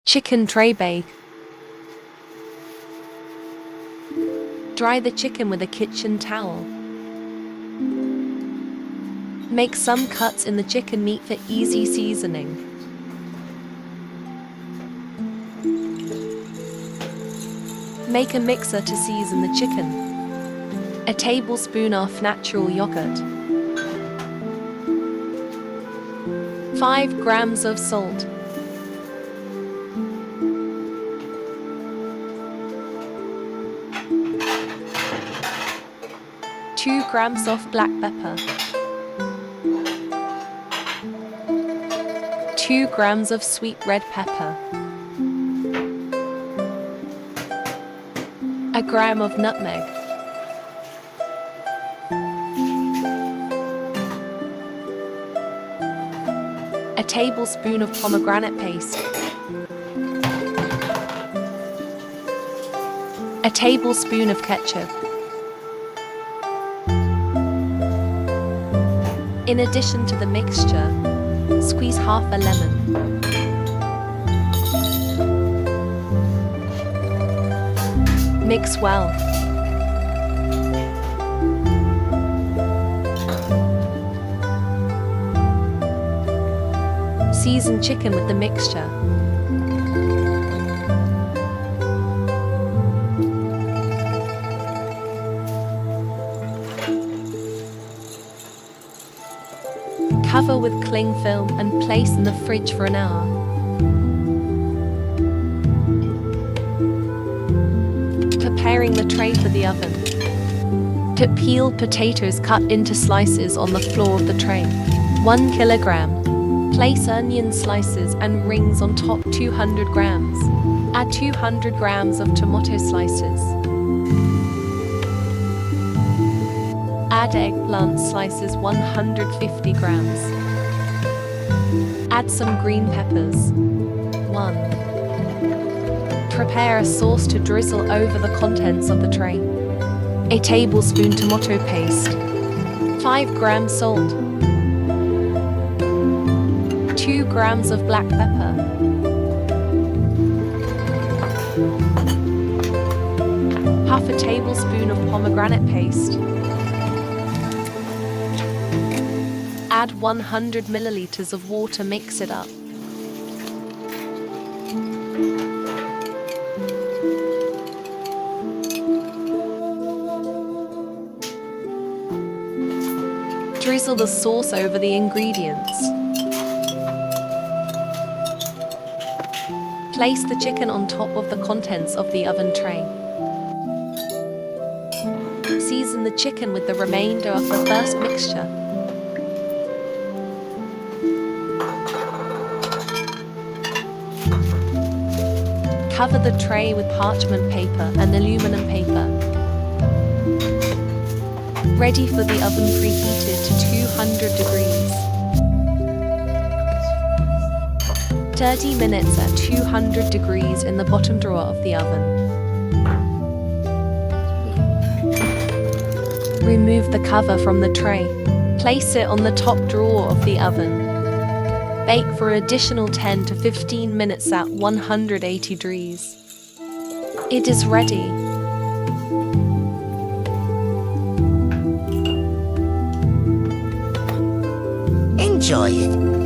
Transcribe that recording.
Chicken tray bake. Dry the chicken with a kitchen towel. Make some cuts in the chicken meat for easy seasoning. Make a mixer to season the chicken. A tablespoon of natural yogurt. 5 grams of salt. 2 grams of black pepper. 2 grams of sweet red pepper. A gram of nutmeg. A tablespoon of pomegranate paste. A tablespoon of ketchup. In addition to the mixture, squeeze half a lemon. Mix well. Season chicken with the mixture. Cover with cling film and place in the fridge for an hour. Preparing the tray for the oven. Put peeled potatoes cut into slices on the floor of the tray. 1 kilogram. Place onion slices and rings on top 200 grams. Add 200 grams of tomato slices. Add eggplant slices 150 grams. Add some green peppers. 1. Prepare a sauce to drizzle over the contents of the tray. A tablespoon tomato paste. 5 grams salt. 2 grams of black pepper. Half a tablespoon of pomegranate paste. Add 100 milliliters of water, mix it up. Drizzle the sauce over the ingredients. Place the chicken on top of the contents of the oven tray. Season the chicken with the remainder of the first mixture. Cover the tray with parchment paper and aluminum paper. Ready for the oven, preheated to 200 degrees. 30 minutes at 200 degrees in the bottom drawer of the oven. Remove the cover from the tray. Place it on the top drawer of the oven. Bake for additional 10 to 15 minutes at 180 degrees. It is ready. Enjoy it.